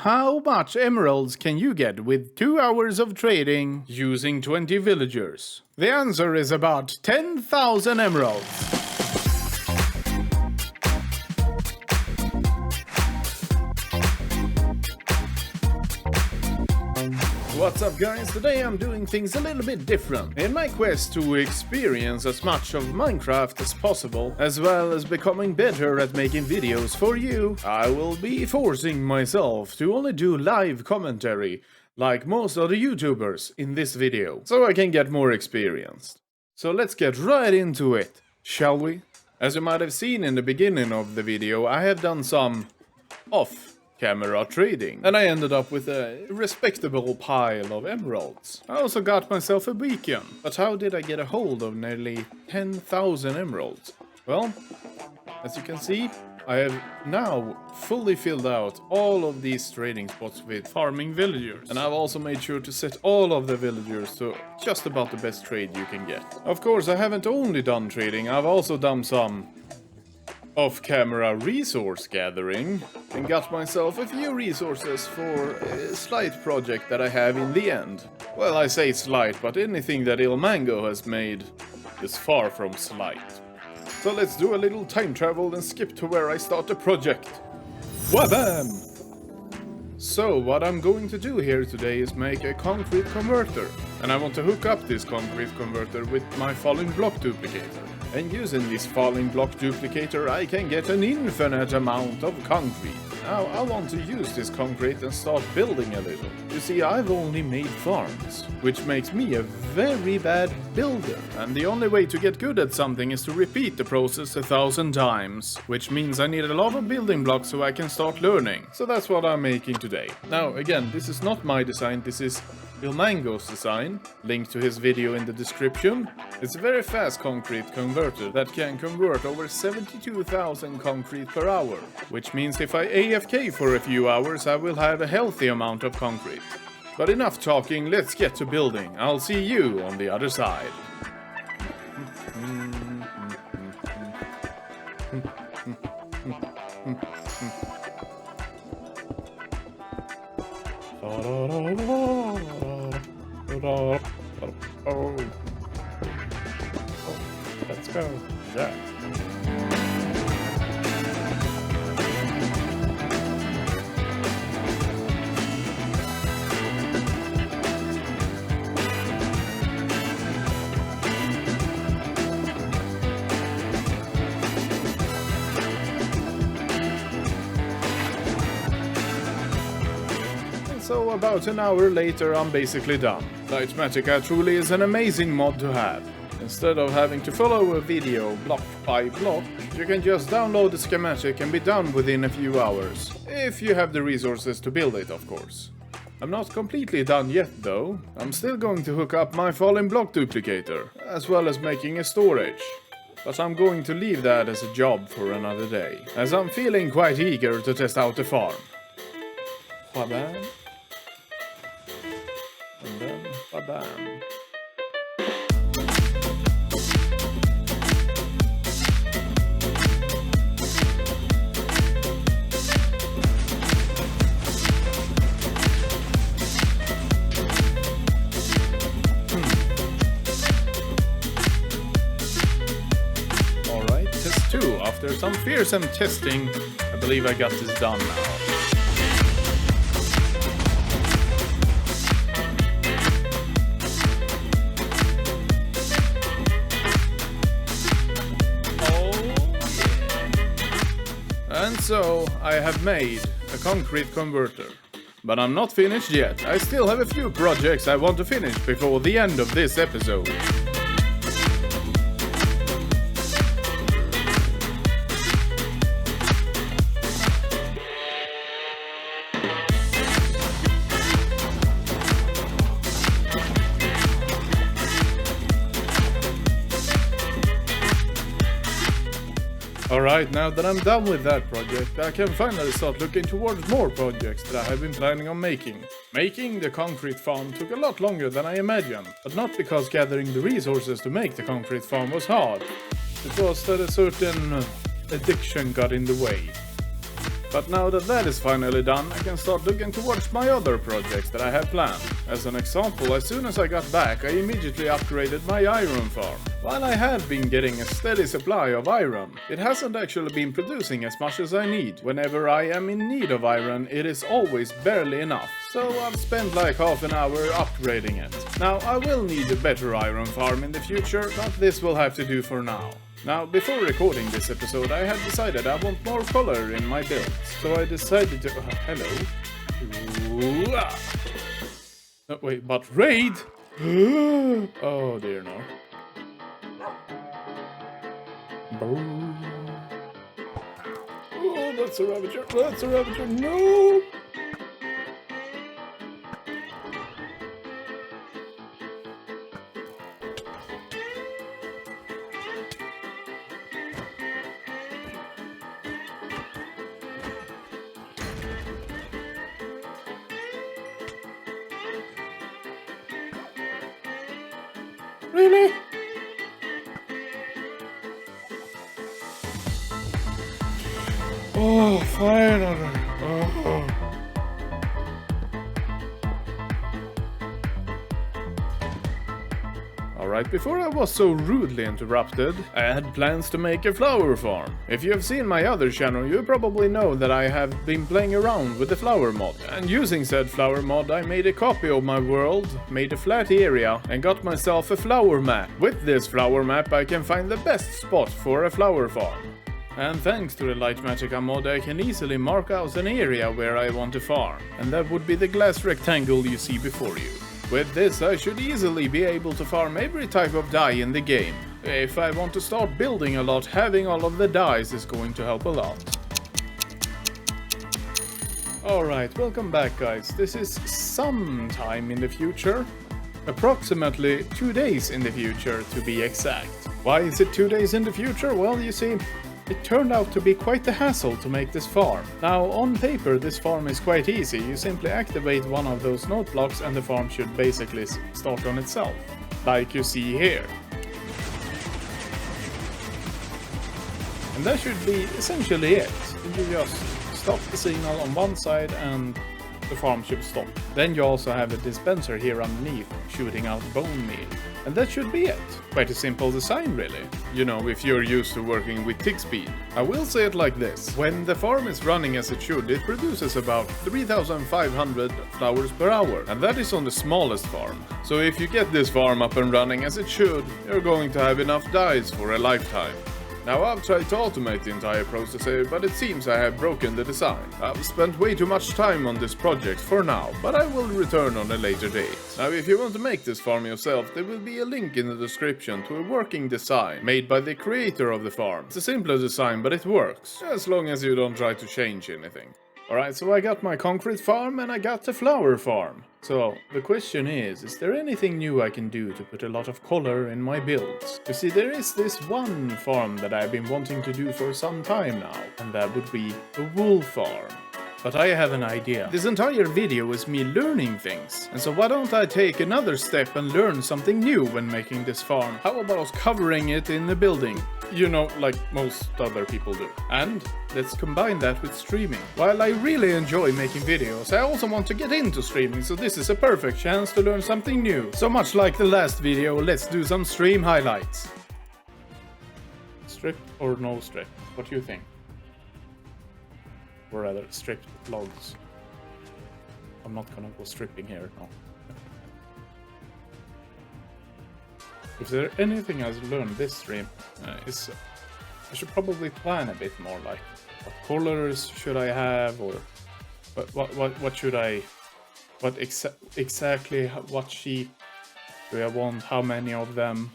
how much emeralds can you get with 2 hours of trading using 20 villagers? The answer is about 10,000 emeralds. What's up guys, today I'm doing things a little bit different. In my quest to experience as much of Minecraft as possible, as well as becoming better at making videos for you, I will be forcing myself to only do live commentary, like most of the YouTubers in this video, so I can get more experienced. So let's get right into it, shall we? As you might have seen in the beginning of the video, I have done some off-camera trading, and I ended up with a respectable pile of emeralds. I also got myself a beacon, but how did I get a hold of nearly 10,000 emeralds? Well, as you can see, I have now fully filled out all of these trading spots with farming villagers, and I've also made sure to set all of the villagers to just about the best trade you can get. Of course, I haven't only done trading, I've also done some off-camera resource gathering and got myself a few resources for a slight project that I have in the end. Well, I say slight, but anything that Ilmango has made is far from slight. So let's do a little time travel and skip to where I start the project. Wabam! So what I'm going to do here today is make a concrete converter, and I want to hook up this concrete converter with my falling block duplicator. And using this falling block duplicator I can get an infinite amount of concrete. Now I want to use this concrete and start building a little. You see, I've only made farms, which makes me a very bad builder. And the only way to get good at something is to repeat the process 1,000 times, which means I need a lot of building blocks so I can start learning. So that's what I'm making today. Now again, this is not my design, this is Ilmango's design, link to his video in the description. It's a very fast concrete converter that can convert over 72,000 concrete per hour, which means if I AFK for a few hours I will have a healthy amount of concrete. But enough talking, let's get to building. I'll see you on the other side. Oh, let's go. Yeah. So about an hour later I'm basically done. Litematica truly is an amazing mod to have. Instead of having to follow a video block by block, you can just download the schematic and be done within a few hours. If you have the resources to build it, of course. I'm not completely done yet though. I'm still going to hook up my falling block duplicator, as well as making a storage. But I'm going to leave that as a job for another day, as I'm feeling quite eager to test out the farm. Ba-bam. And then, ba-bam. Alright, test 2. After some fearsome testing, I believe I got this done now. And so, I have made a concrete converter. But I'm not finished yet. I still have a few projects I want to finish before the end of this episode. Alright, now that I'm done with that project, I can finally start looking towards more projects that I have been planning on making. Making the concrete farm took a lot longer than I imagined, but not because gathering the resources to make the concrete farm was hard. It was that a certain addiction got in the way. But now that that is finally done, I can start looking towards my other projects that I have planned. As an example, as soon as I got back, I immediately upgraded my iron farm. While I had been getting a steady supply of iron, it hasn't actually been producing as much as I need. Whenever I am in need of iron, it is always barely enough. So I've spent like half an hour upgrading it. Now I will need a better iron farm in the future, but this will have to do for now. Now, before recording this episode, I had decided I want more color in my builds. So I decided to... hello. Ooh, ah. Oh, wait, but raid? Oh dear, no. Oh, that's a ravager. That's a ravager. No! Really? Oh, finally. Oh. Alright, before I was so rudely interrupted, I had plans to make a flower farm. If you have seen my other channel, you probably know that I have been playing around with the flower mod. And using said flower mod, I made a copy of my world, made a flat area, and got myself a flower map. With this flower map, I can find the best spot for a flower farm. And thanks to the Light Magicka mod, I can easily mark out an area where I want to farm. And that would be the glass rectangle you see before you. With this, I should easily be able to farm every type of dye in the game. If I want to start building a lot, having all of the dyes is going to help a lot. Alright, welcome back guys. This is sometime in the future. Approximately 2 days in the future to be exact. Why is it 2 days in the future? Well, you see, it turned out to be quite a hassle to make this farm. Now, on paper, this farm is quite easy. You simply activate one of those note blocks and the farm should basically start on itself. Like you see here. And that should be essentially it. You just stop the signal on one side and the farm should stop. Then you also have a dispenser here underneath, shooting out bone meal. And that should be it. Quite a simple design really. You know, if you're used to working with tick speed. I will say it like this. When the farm is running as it should, it produces about 3,500 flowers per hour. And that is on the smallest farm. So if you get this farm up and running as it should, you're going to have enough dyes for a lifetime. Now I've tried to automate the entire process here, but it seems I have broken the design. I've spent way too much time on this project for now, but I will return on a later date. Now if you want to make this farm yourself, there will be a link in the description to a working design made by the creator of the farm. It's a simpler design, but it works, as long as you don't try to change anything. Alright, so I got my concrete farm and I got the flower farm. So, the question is there anything new I can do to put a lot of color in my builds? You see, there is this one farm that I've been wanting to do for some time now, and that would be a wool farm. But I have an idea. This entire video is me learning things, and so why don't I take another step and learn something new when making this farm? How about covering it in the building? You know, like most other people do. And let's combine that with streaming. While I really enjoy making videos, I also want to get into streaming, so this is a perfect chance to learn something new. So much like the last video, let's do some stream highlights. Strip or no strip? What do you think? Or rather, stripped logs. I'm not gonna go stripping here, no. If there's anything I've learned this stream, is I should probably plan a bit more, like what colors should I have, or what should I, exactly what sheep do I want, how many of them.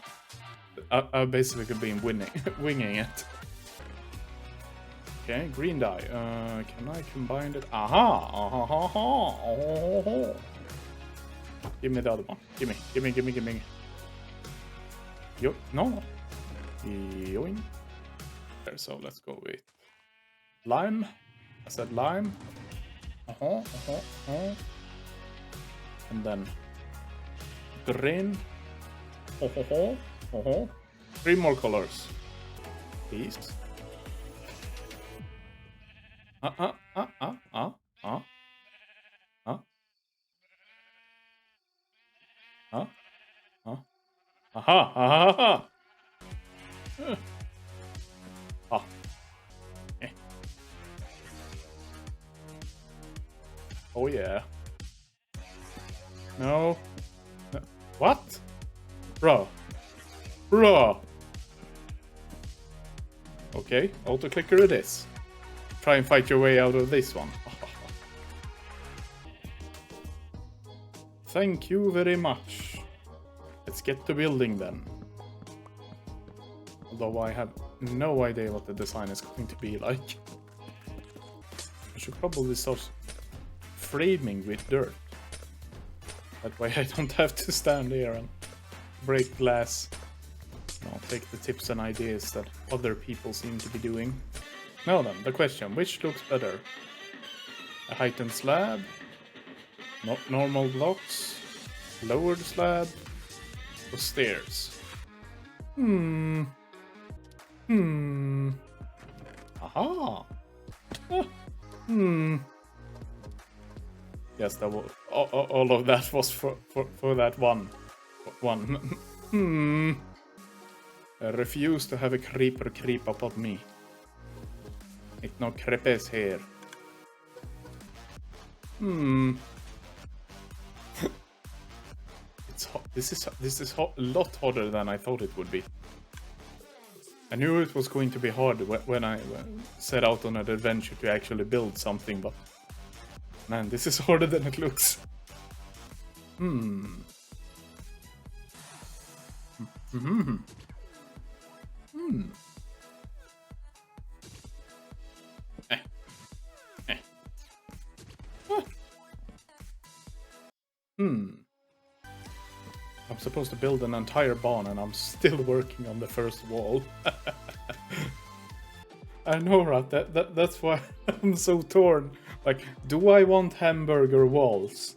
I basically been winging it. Okay, green dye. Can I combine it? Aha! Give me the other one. Give me. Yo, no. Yoing. There, so let's go with lime. I said lime. And then green. 3 more colors. Please. Aha! Ah. Eh. Oh yeah. No. No. What? Bro. Bro. Okay, auto-clicker it is. Try and fight your way out of this one. Thank you very much. Let's get to building then. Although I have no idea what the design is going to be like. I should probably start framing with dirt. That way I don't have to stand here and break glass. I'll take the tips and ideas that other people seem to be doing. Now then, the question, which looks better? A heightened slab? Not normal blocks? Lowered slab? Or stairs? Aha! Yes, that was, all of that was for that one. I refuse to have a creeper creep up on me. It no creepers here. It's hot. This is hot, a lot harder than I thought it would be. I knew it was going to be hard when I set out on an adventure to actually build something, but man, this is harder than it looks. I'm supposed to build an entire barn and I'm still working on the first wall. I know, right? That's why I'm so torn. Like, do I want hamburger walls?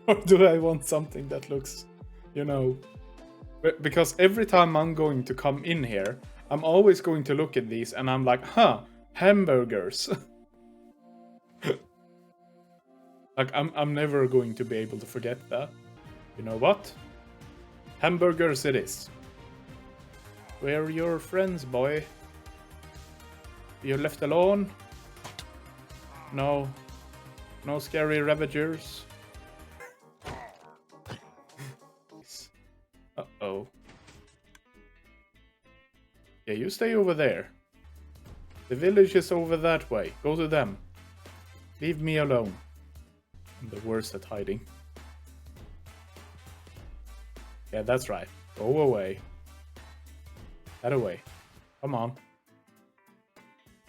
Or do I want something that looks, you know... Because every time I'm going to come in here, I'm always going to look at these and I'm like, huh, hamburgers. Like, I'm never going to be able to forget that. You know what? Hamburgers it is. Where are your friends, boy? You're left alone? No. No scary ravagers? Uh-oh. Yeah, you stay over there. The village is over that way. Go to them. Leave me alone. I'm the worst at hiding. Yeah, that's right. Go away. That away. Come on.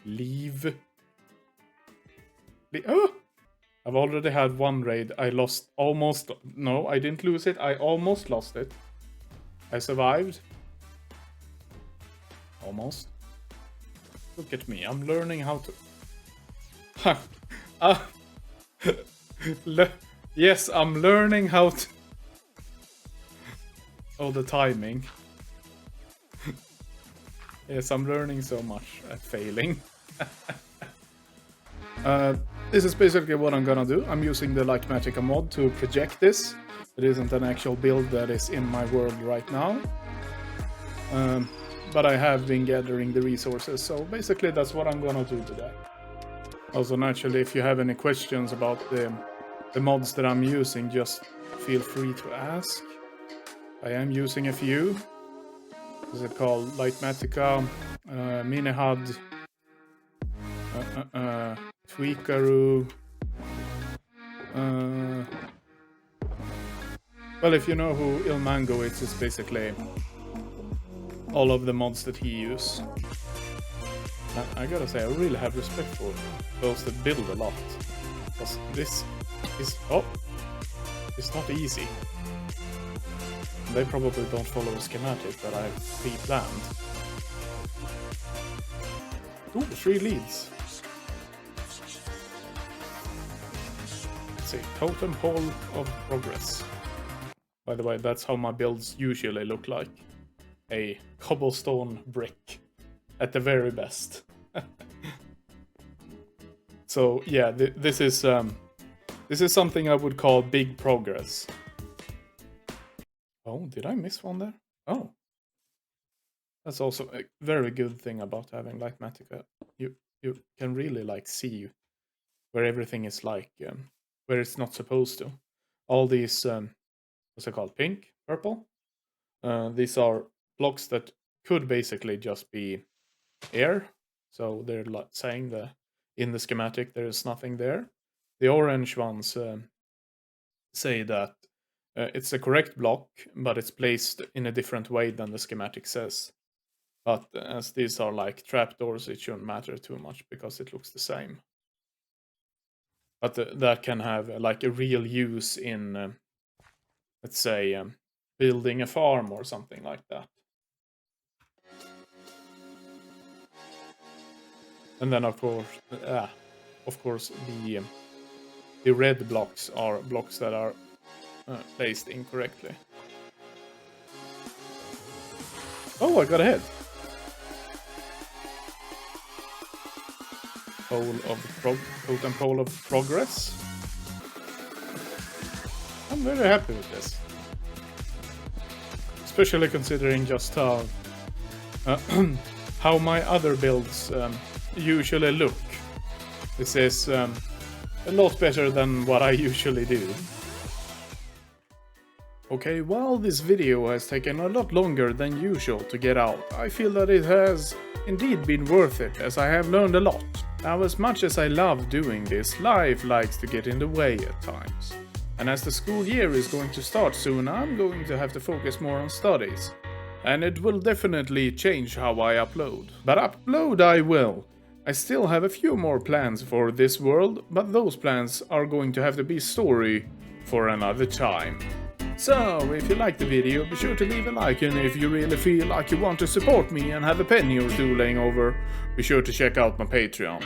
Leave. Oh! I've already had one raid. I lost almost... No, I didn't lose it. I almost lost it. I survived. Almost. Look at me. I'm learning how to... Yes, I'm learning how to... Oh, the timing. Yes, I'm learning so much at failing. This is basically what I'm gonna do. I'm using the Litematica mod to project this. It isn't an actual build that is in my world right now. But I have been gathering the resources, so basically that's what I'm gonna do today. Also, naturally, if you have any questions about the mods that I'm using, just feel free to ask. I am using a few. Is it called Litematica, Minihud, Tweakaroo. Well, if you know who Ilmango is, it's basically all of the mods that he uses. I gotta say, I really have respect for those that build a lot. Because this is... Oh! It's not easy. They probably don't follow a schematic that I've pre-planned. Ooh, 3 leads. Let's see, Totem Pole of Progress. By the way, that's how my builds usually look like. A cobblestone brick. At the very best. So yeah, this is something I would call big progress. Oh, did I miss one there? Oh. That's also a very good thing about having Lightmatica. You can really like see where everything is like where it's not supposed to. All these what's it called? Pink, purple. These are blocks that could basically just be air. So they're like saying that in the schematic there is nothing there. The orange ones say that it's the correct block, but it's placed in a different way than the schematic says. But as these are like trapdoors, it shouldn't matter too much because it looks the same. But that can have like a real use in, let's say, building a farm or something like that. And then of course the red blocks are blocks that are placed incorrectly. Oh, I got ahead. Totem pole of progress. I'm very happy with this, especially considering just how my other builds usually look. This is a lot better than what I usually do. Okay, while this video has taken a lot longer than usual to get out, I feel that it has indeed been worth it, as I have learned a lot. Now, as much as I love doing this, life likes to get in the way at times. And as the school year is going to start soon, I'm going to have to focus more on studies. And it will definitely change how I upload. But upload I will. I still have a few more plans for this world, but those plans are going to have to be story for another time. So, if you liked the video, be sure to leave a like, and if you really feel like you want to support me and have a penny or two laying over, be sure to check out my Patreon.